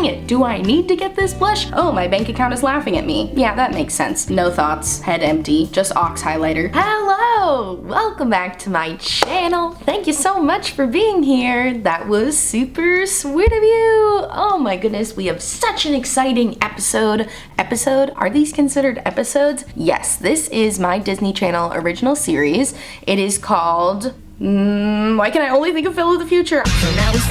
it, do I need to get this blush? Oh, my bank account is laughing at me. Yeah, that makes sense. No thoughts, head empty, just Ox highlighter. Hello, welcome back to my channel. Thank you so much for being here. That was super sweet of you. Oh my goodness, we have such an exciting episode. Are these considered episodes? Yes, this is my Disney Channel original series. It is called, why can I only think of Phil of the Future? So now it's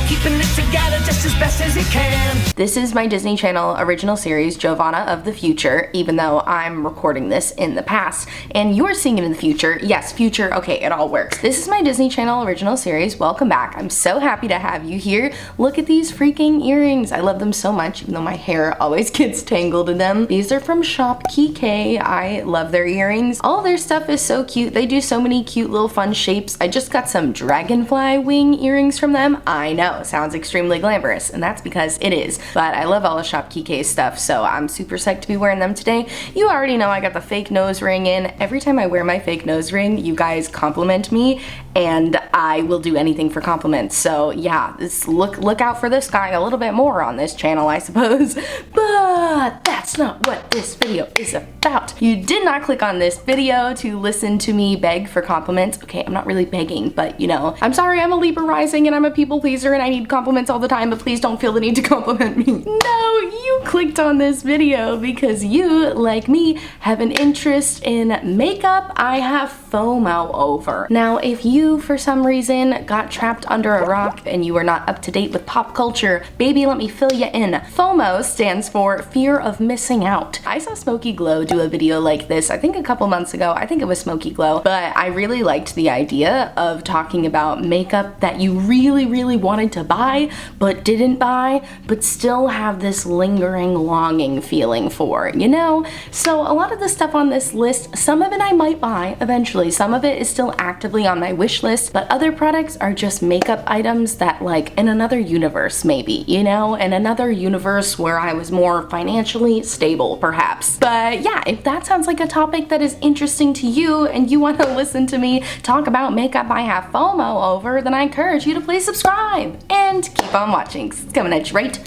keeping it together just as best as it can. This is my Disney Channel original series, Giovanna of the Future, even though I'm recording this in the past and you're seeing it in the future. Yes, future, okay, it all works. This is my Disney Channel original series. Welcome back. I'm so happy to have you here. Look at these freaking earrings. I love them so much, even though my hair always gets tangled in them. These are from Shop Kike. I love their earrings. All their stuff is so cute. They do so many cute little fun shapes. I just got some dragonfly wing earrings from them. I know, sounds extremely glamorous, and that's because it is. But I love all of Shop Kike's stuff, so I'm super psyched to be wearing them today. You already know I got the fake nose ring in. Every time I wear my fake nose ring, you guys compliment me, and I will do anything for compliments. So yeah, look out for this guy a little bit more on this channel, I suppose. But that's not what this video is about. You did not click on this video to listen to me beg for compliments. Okay, I'm not really begging, but you know, I'm sorry, I'm a Libra rising and I'm a people pleaser and I need compliments all the time, but please don't feel the need to compliment me. No, you clicked on this video because you, like me, have an interest in makeup I have FOMO over. Now, if you, for some reason, got trapped under a rock and you are not up to date with pop culture, baby, let me fill you in. FOMO stands for fear of missing out. I saw Smokey Glow do a video like this, I think a couple months ago. I think it was Smokey Glow, but I really liked the idea of talking about makeup that you really wanted to buy, but didn't buy, but still have this lingering longing feeling for, you know? So a lot of the stuff on this list, some of it I might buy eventually, some of it is still actively on my wish list, but other products are just makeup items that, like, in another universe maybe, you know? In another universe where I was more financially stable, perhaps. But yeah, if that sounds like a topic that is interesting to you and you want to listen to me talk about makeup I have FOMO over, then I encourage you to please subscribe and keep on watching, 'cause it's coming at you right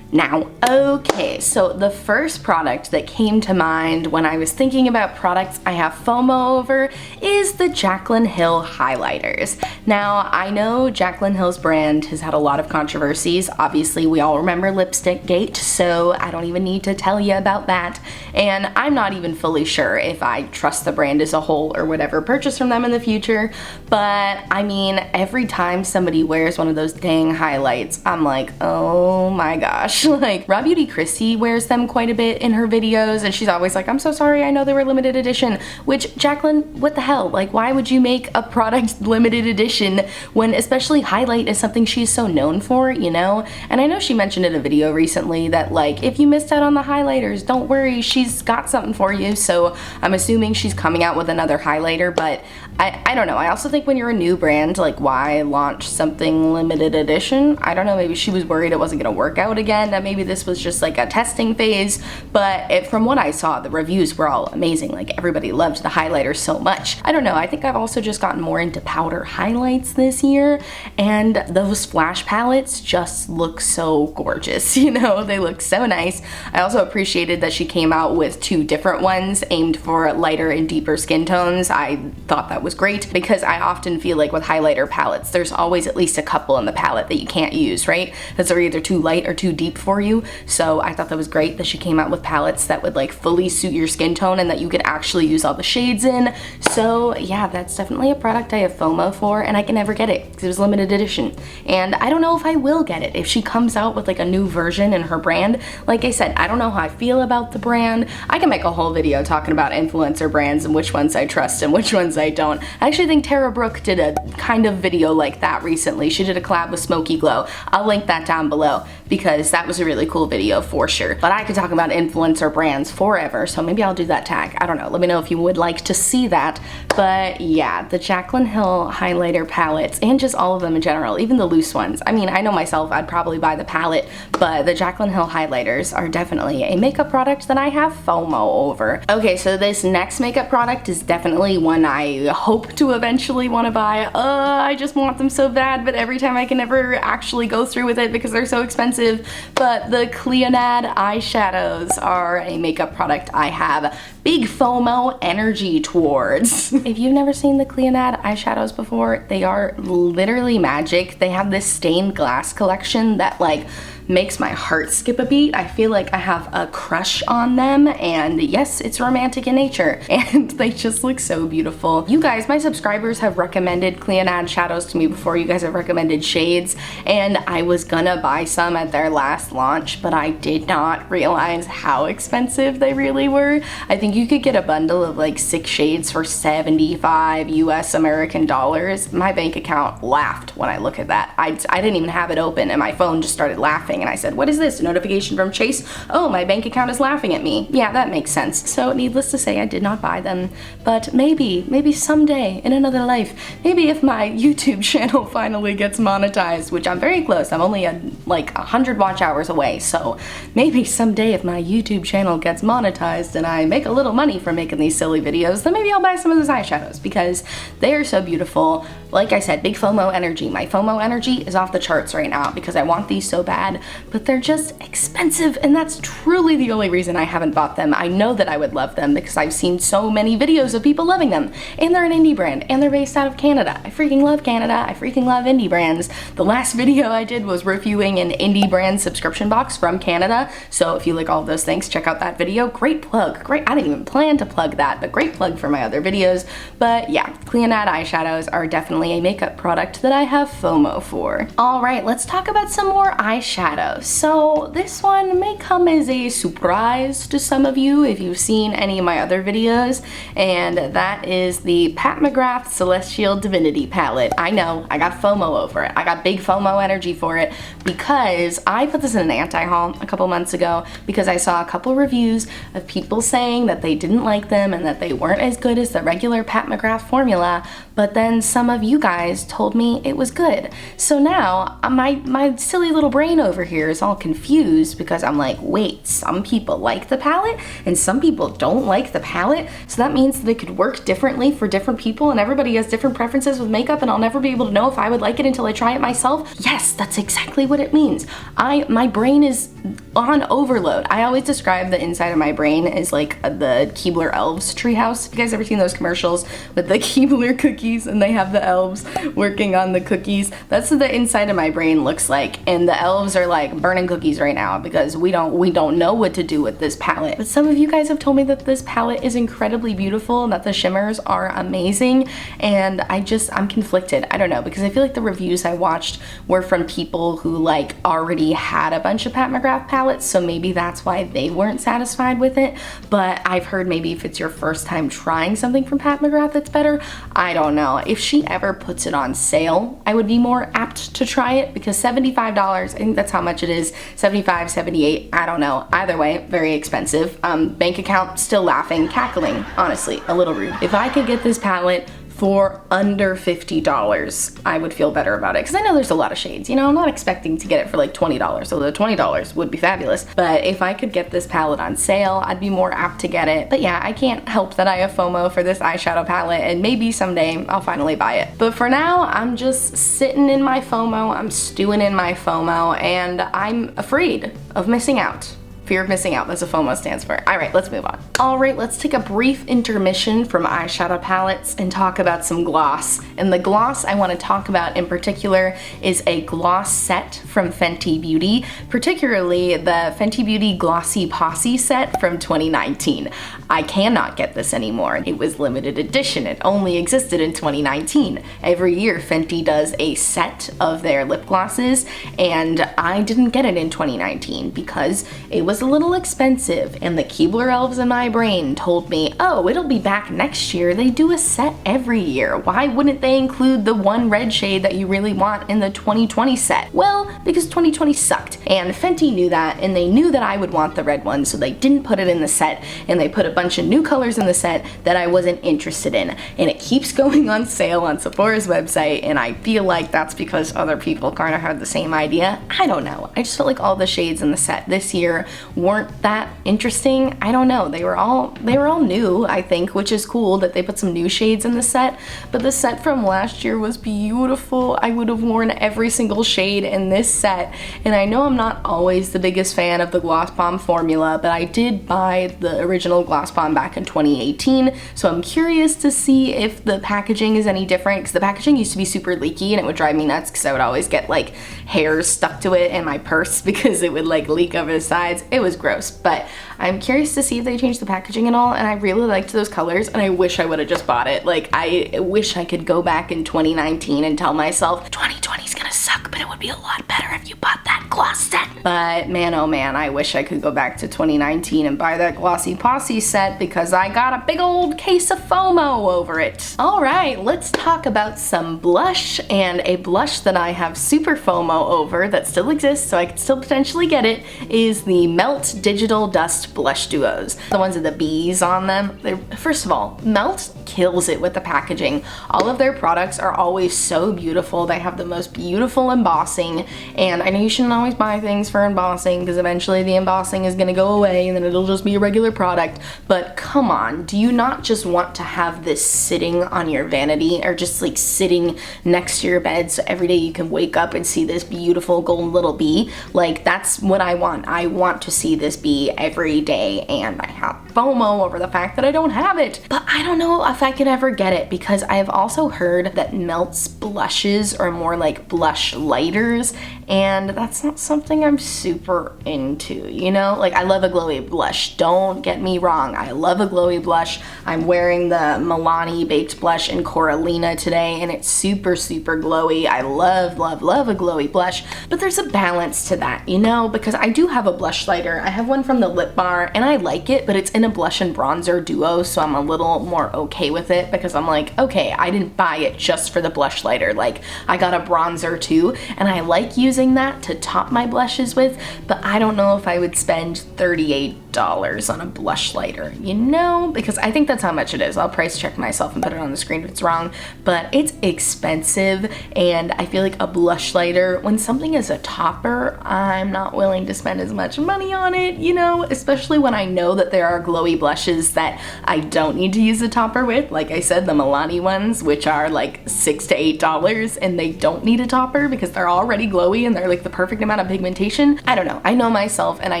now. Okay, so the first product that came to mind when I was thinking about products I have FOMO over is the Jaclyn Hill Highlighters. Now, I know Jaclyn Hill's brand has had a lot of controversies. Obviously, we all remember Lipstick Gate, so I don't even need to tell you about that. And I'm not even fully sure if I trust the brand as a whole or would ever purchase from them in the future. But I mean, every time somebody wears one of those dang highlights, I'm like, oh my gosh. Like, Beauty Kristi wears them quite a bit in her videos, and she's always like, I'm so sorry, I know they were limited edition. Which, Jaclyn, what the hell? Like, why would you make a product limited edition when especially highlight is something she's so known for, you know? And I know she mentioned in a video recently that, like, if you missed out on the highlighters, don't worry, she's got something for you. So I'm assuming she's coming out with another highlighter, but I don't know. I also think when you're a new brand, like, why launch something limited edition? I don't know, maybe she was worried it wasn't gonna work out again, that maybe this was just like a testing phase, but from what I saw, the reviews were all amazing. Like, everybody loved the highlighter so much. I don't know, I think I've also just gotten more into powder highlights this year, and those flash palettes just look so gorgeous, you know? They look so nice. I also appreciated that she came out with two different ones aimed for lighter and deeper skin tones. I thought that was great because I often feel like with highlighter palettes, there's always at least a couple in the palette that you can't use, right? Because they're either too light or too deep for you. So I thought that was great that she came out with palettes that would like fully suit your skin tone and that you could actually use all the shades in. So yeah, that's definitely a product I have FOMO for, and I can never get it because it was limited edition. And I don't know if I will get it if she comes out with like a new version in her brand. Like I said, I don't know how I feel about the brand. I can make a whole video talking about influencer brands and which ones I trust and which ones I don't. I actually think Brooke did a kind of video like that recently. She did a collab with Smokey Glow. I'll link that down below because that that was a really cool video for sure. But I could talk about influencer brands forever, so maybe I'll do that tag. I don't know. Let me know if you would like to see that. But yeah, the Jaclyn Hill highlighter palettes, and just all of them in general, even the loose ones. I mean, I know myself, I'd probably buy the palette, but the Jaclyn Hill highlighters are definitely a makeup product that I have FOMO over. Okay, so this next makeup product is definitely one I hope to eventually want to buy. I just want them so bad, but every time I can never actually go through with it because they're so expensive. But the Clionadh Eyeshadows are a makeup product I have big FOMO energy towards. If you've never seen the Clionadh eyeshadows before, they are literally magic. They have this stained glass collection that like makes my heart skip a beat. I feel like I have a crush on them, and yes, it's romantic in nature, and they just look so beautiful. You guys, my subscribers, have recommended Clionadh shadows to me before. You guys have recommended shades, and I was gonna buy some at their last launch, but I did not realize how expensive they really were. I think you could get a bundle of like 6 shades for 75 US American dollars. My bank account laughed when I look at that. I didn't even have it open, and my phone just started laughing. And I said, what is this? A notification from Chase? Oh, my bank account is laughing at me. Yeah, that makes sense. So needless to say, I did not buy them, but maybe someday in another life, maybe if my YouTube channel finally gets monetized, which I'm very close. I'm only like 100 watch hours away. So maybe someday if my YouTube channel gets monetized and I make a little money from making these silly videos, then maybe I'll buy some of those eyeshadows because they are so beautiful. Like I said, big FOMO energy. My FOMO energy is off the charts right now because I want these so bad, but they're just expensive, and that's truly the only reason I haven't bought them. I know that I would love them because I've seen so many videos of people loving them, and they're an indie brand, and they're based out of Canada. I freaking love Canada. I freaking love indie brands. The last video I did was reviewing an indie brand subscription box from Canada, so if you like all of those things, check out that video. Great plug. Great. I didn't even plan to plug that, but great plug for my other videos. But yeah, Clionadh eyeshadows are definitely a makeup product that I have FOMO for. All right, let's talk about some more eyeshadows. So this one may come as a surprise to some of you if you've seen any of my other videos, and that is the Pat McGrath Celestial Divinity palette. I know, I got FOMO over it. I got big FOMO energy for it because I put this in an anti-haul a couple months ago because I saw a couple reviews of people saying that they didn't like them and that they weren't as good as the regular Pat McGrath formula, but then some of you guys told me it was good. So now my silly little brain over here is all confused because I'm like, wait, some people like the palette and some people don't like the palette, so that means that it could work differently for different people and everybody has different preferences with makeup, and I'll never be able to know if I would like it until I try it myself? Yes, that's exactly what it means. My brain is on overload. I always describe the inside of my brain as like the Keebler Elves treehouse. You guys ever seen those commercials with the Keebler cookies and they have the elves working on the cookies? That's what the inside of my brain looks like, and the elves are like burning cookies right now because we don't know what to do with this palette. But some of you guys have told me that this palette is incredibly beautiful and that the shimmers are amazing, and I'm conflicted. I don't know, because I feel like the reviews I watched were from people who like already had a bunch of Pat McGrath palettes, so maybe that's why they weren't satisfied with it. But I've heard maybe if it's your first time trying something from Pat McGrath that's better. I don't know. If she ever puts it on sale, I would be more apt to try it because $75, I think that's how much it is. 75, 78, I don't know. Either way, very expensive. Bank account still laughing, cackling, honestly, a little rude. If I could get this palette for under $50, I would feel better about it because I know there's a lot of shades. You know, I'm not expecting to get it for like $20, although $20 would be fabulous. But if I could get this palette on sale, I'd be more apt to get it. But yeah, I can't help that I have FOMO for this eyeshadow palette, and maybe someday I'll finally buy it. But for now, I'm just sitting in my FOMO, I'm stewing in my FOMO, and I'm afraid of missing out. Fear of missing out, that's what FOMO stands for. All right, let's move on. All right, let's take a brief intermission from eyeshadow palettes and talk about some gloss. And the gloss I want to talk about in particular is a gloss set from Fenty Beauty, particularly the Fenty Beauty Glossy Posse set from 2019. I cannot get this anymore. It was limited edition. It only existed in 2019. Every year Fenty does a set of their lip glosses, and I didn't get it in 2019 because it was was a little expensive, and the Keebler elves in my brain told me, oh, it'll be back next year. They do a set every year. Why wouldn't they include the one red shade that you really want in the 2020 set? Well, because 2020 sucked, and Fenty knew that, and they knew that I would want the red one, so they didn't put it in the set, and they put a bunch of new colors in the set that I wasn't interested in, and it keeps going on sale on Sephora's website, and I feel like that's because other people kind of had the same idea. I don't know. I just felt like all the shades in the set this year weren't that interesting. I don't know. They were all new, I think, which is cool that they put some new shades in the set, but the set from last year was beautiful. I would have worn every single shade in this set, and I know I'm not always the biggest fan of the Gloss Bomb formula, but I did buy the original Gloss Bomb back in 2018, so I'm curious to see if the packaging is any different, because the packaging used to be super leaky and it would drive me nuts because I would always get like hairs stuck to it in my purse because it would like leak over the sides. It was gross, but I'm curious to see if they changed the packaging and all, and I really liked those colors, and I wish I would have just bought it. Like, I wish I could go back in 2019 and tell myself 2020 is gonna suck, but it would be a lot better if you bought that gloss set. But man, oh man, I wish I could go back to 2019 and buy that glossy Posse set because I got a big old case of FOMO over it. All right, let's talk about some blush, and a blush that I have super FOMO over that still exists, so I could still potentially get it, is the Melt Digital Dust Blush Duos. The ones with the bees on them. First of all, Melt kills it with the packaging. All of their products are always so beautiful. They have the most beautiful embossing, and I know you shouldn't always buy things for embossing because eventually the embossing is gonna go away and then it'll just be a regular product, but come on, do you not just want to have this sitting on your vanity or just like sitting next to your bed so every day you can wake up and see this beautiful golden little bee? Like, that's what I want. I want to see this bee every day, and I have FOMO over the fact that I don't have it, but I don't know if I could ever get it because I have also heard that Melt's blushes are more like blush lighters, and that's not something I'm super into, you know? Like, I love a glowy blush, don't get me wrong, I love a glowy blush. I'm wearing the Milani Baked Blush in Coralina today, and it's super glowy. I love a glowy blush, but there's a balance to that, you know? Because I do have a blush lighter. I have one from the Lip Bar, and I like it, but it's in a blush and bronzer duo, so I'm a little more okay with it because I'm like, okay, I didn't buy it just for the blush lighter. Like, I got a bronzer too, and I like using that to top my blushes with, but I don't know if I would spend $38 on a blush lighter, you know? Because I think that's how much it is. I'll price check myself and put it on the screen if it's wrong, but it's expensive, and I feel like a blush lighter, when something is a topper, I'm not willing to spend as much money on it, you know? Especially when I know that there are glowy blushes that I don't need to use a topper with. Like I said, the Milani ones, which are like $6 to $8, and they don't need a topper because they're already glowy and they're like the perfect amount of pigmentation. I don't know. I know myself, and I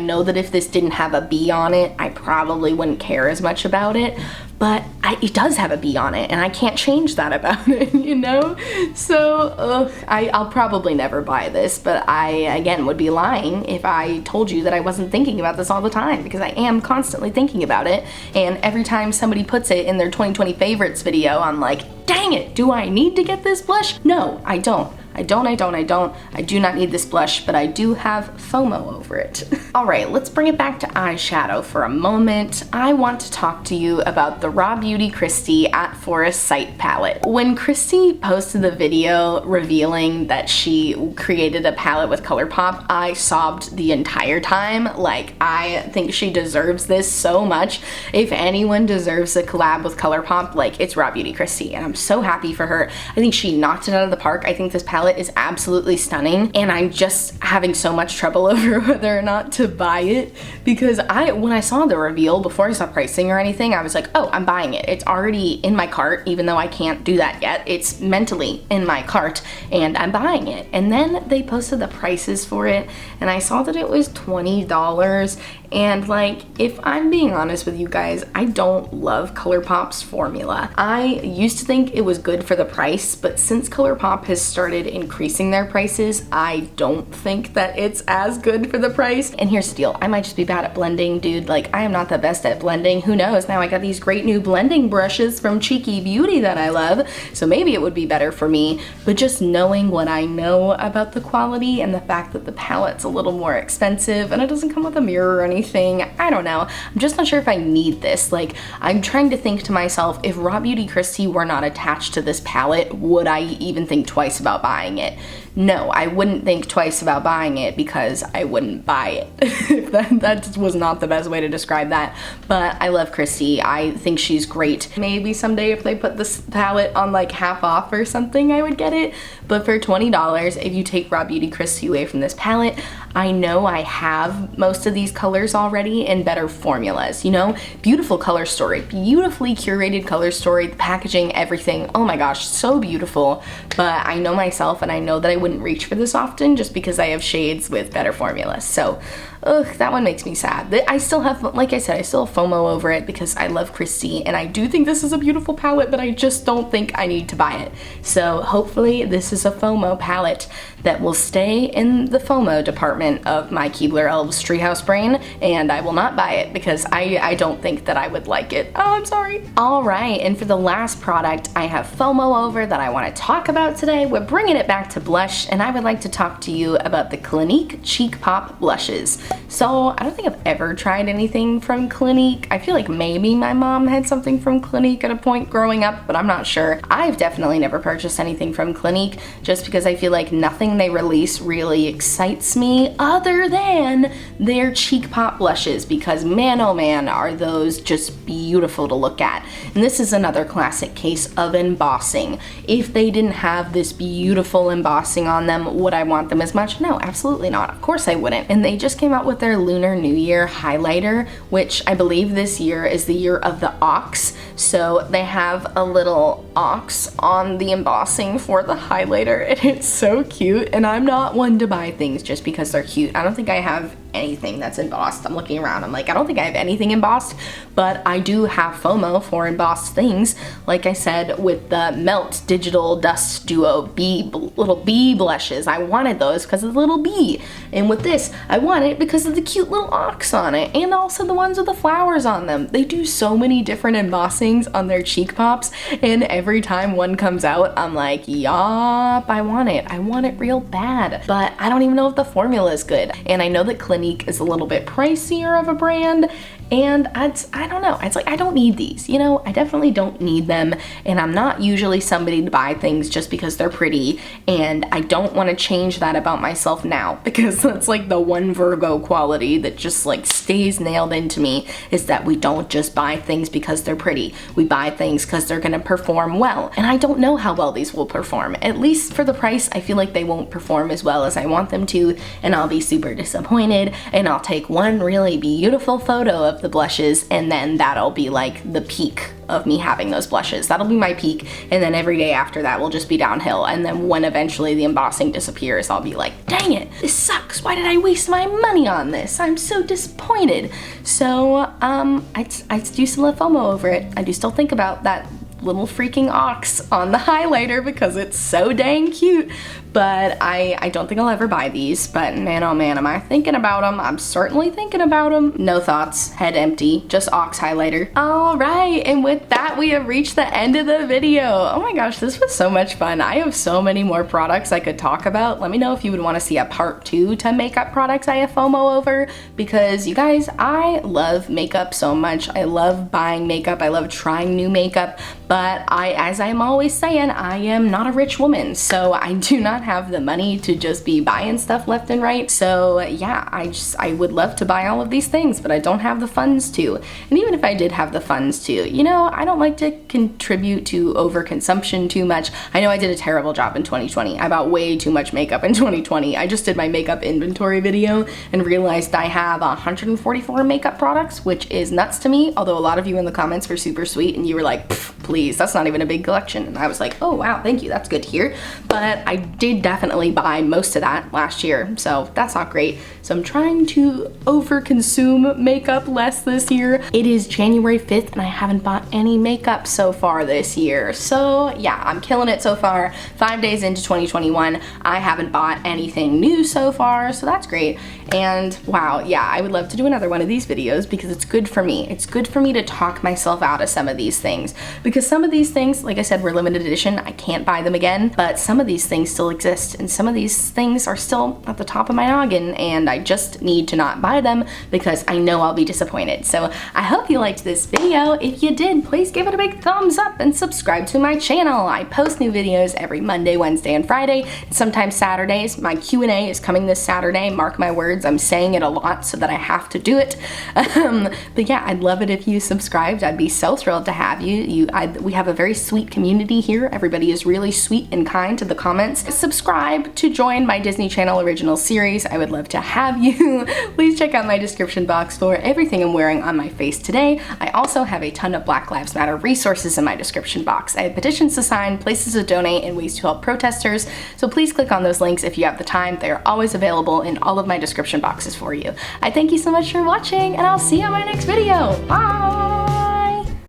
know that if this didn't have a bee on it, I probably wouldn't care as much about it, but it does have a bee on it, and I can't change that about it, you know? So, I'll probably never buy this, but I, again, would be lying if I told you that I wasn't thinking about this all the time, because I am constantly thinking about it, and every time somebody puts it in their 2020 favorites video, I'm like, dang it, do I need to get this blush? No, I don't. I do not need this blush, but I do have FOMO over it. All right, let's bring it back to eyeshadow for a moment. I want to talk to you about the Raw Beauty Kristi at Forest Sight palette. When Kristi posted the video revealing that she created a palette with Colourpop, I sobbed the entire time. Like, I think she deserves this so much. If anyone deserves a collab with Colourpop, like, it's Raw Beauty Kristi, and I'm so happy for her. I think she knocked it out of the park. I think this palette is absolutely stunning, and I'm just having so much trouble over whether or not to buy it, because when I saw the reveal, before I saw pricing or anything, I was like, oh, I'm buying it. It's already in my cart, even though I can't do that yet. It's mentally in my cart, and I'm buying it. And then they posted the prices for it, and I saw that it was $20, and like, if I'm being honest with you guys, I don't love Colourpop's formula. I used to think it was good for the price, but since Colourpop has started increasing their prices, I don't think that it's as good for the price. And here's the deal, I might just be bad at blending, dude. Like, I am not the best at blending. Who knows? Now I got these great new blending brushes from Cheeky Beauty that I love, so maybe it would be better for me, but just knowing what I know about the quality and the fact that the palette's a little more expensive and it doesn't come with a mirror or anything, anything. I don't know. I'm just not sure if I need this. Like, I'm trying to think to myself, if raw Beauty Kristi were not attached to this palette, would I even think twice about buying it? No, I wouldn't think twice about buying it because I wouldn't buy it. that was not the best way to describe that. But I love Kristi. I think she's great. Maybe someday if they put this palette on like half off or something, I would get it. But for $20, if you take raw Beauty Kristi away from this palette, I know I have most of these colors already in better formulas, you know? Beautiful color story, beautifully curated color story, the packaging, everything. Oh my gosh, so beautiful. But I know myself and I know that I wouldn't reach for this often just because I have shades with better formulas. So, ugh, that one makes me sad. I still have, like I said, I still have FOMO over it because I love Kristi and I do think this is a beautiful palette, but I just don't think I need to buy it. So hopefully this is a FOMO palette that will stay in the FOMO department of my Keebler Elves Treehouse brain, and I will not buy it because I don't think that I would like it. Oh, I'm sorry. All right, and for the last product I have FOMO over that I want to talk about today, we're bringing it back to blush, and I would like to talk to you about the Clinique Cheek Pop blushes. So I don't think I've ever tried anything from Clinique. I feel like maybe my mom had something from Clinique at a point growing up, but I'm not sure. I've definitely never purchased anything from Clinique just because I feel like nothing they release really excites me other than their Cheek Pop blushes, because man oh man are those just beautiful to look at. And this is another classic case of embossing. If they didn't have this beautiful embossing on them, would I want them as much? No, absolutely not. Of course I wouldn't. And they just came out with their Lunar New Year highlighter, which I believe this year is the year of the ox. So they have a little ox on the embossing for the highlighter, and it's so cute. And I'm not one to buy things just because they're cute. I don't think I have anything that's embossed. I'm looking around, I'm like, I don't think I have anything embossed, but I do have FOMO for embossed things. Like I said, with the Melt Digital Dust Duo little bee blushes, I wanted those because of the little bee. And with this, I want it because of the cute little ox on it, and also the ones with the flowers on them. They do so many different embossings on their cheek pops, and every time one comes out, I'm like, yup, I want it. I want it real bad. But I don't even know if the formula is good. And I know that Clinique is a little bit pricier of a brand, and I don't know, it's like I don't need these, you know? I definitely don't need them, and I'm not usually somebody to buy things just because they're pretty, and I don't want to change that about myself now, because that's like the one Virgo quality that just like stays nailed into me, is that we don't just buy things because they're pretty. We buy things because they're gonna perform well, and I don't know how well these will perform. At least for the price, I feel like they won't perform as well as I want them to, and I'll be super disappointed, and I'll take one really beautiful photo of the blushes, and then that'll be like the peak of me having those blushes. That'll be my peak, and then every day after that will just be downhill. And then when eventually the embossing disappears, I'll be like, dang it, this sucks. Why did I waste my money on this? I'm so disappointed. So I do still have FOMO over it. I do still think about that little freaking ox on the highlighter because it's so dang cute. But I don't think I'll ever buy these, but man oh man, am I thinking about them. I'm certainly thinking about them. No thoughts, head empty, just ox highlighter. All right, and with that, we have reached the end of the video. Oh my gosh, this was so much fun. I have so many more products I could talk about. Let me know if you would want to see a part 2 to makeup products I have FOMO over, because you guys, I love makeup so much. I love buying makeup. I love trying new makeup, but as I'm always saying, I am not a rich woman, so I do not have the money to just be buying stuff left and right. So yeah, I would love to buy all of these things, but I don't have the funds to. And even if I did have the funds to, you know, I don't like to contribute to overconsumption too much. I know I did a terrible job in 2020. I bought way too much makeup in 2020. I just did my makeup inventory video and realized I have 144 makeup products, which is nuts to me. Although a lot of you in the comments were super sweet and you were like, please, that's not even a big collection. And I was like, oh wow, thank you, that's good to hear. But I did definitely buy most of that last year, so that's not great. So I'm trying to overconsume makeup less this year. It is January 5th and I haven't bought any makeup so far this year. So yeah, I'm killing it so far. 5 days into 2021, I haven't bought anything new so far, so that's great. And wow, yeah, I would love to do another one of these videos because it's good for me. It's good for me to talk myself out of some of these things, because some of these things, like I said, were limited edition. I can't buy them again, but some of these things still exist exist, and some of these things are still at the top of my noggin, and I just need to not buy them because I know I'll be disappointed. So I hope you liked this video. If you did, please give it a big thumbs up and subscribe to my channel. I post new videos every Monday, Wednesday, and Friday, and sometimes Saturdays. My Q&A is coming this Saturday. Mark my words, I'm saying it a lot so that I have to do it. But yeah, I'd love it if you subscribed. I'd be so thrilled to have you. We have a very sweet community here. Everybody is really sweet and kind to the comments. Subscribe to join my Disney Channel original series. I would love to have you. Please check out my description box for everything I'm wearing on my face today. I also have a ton of Black Lives Matter resources in my description box. I have petitions to sign, places to donate, and ways to help protesters. So please click on those links if you have the time. They are always available in all of my description boxes for you. I thank you so much for watching, and I'll see you in my next video. Bye!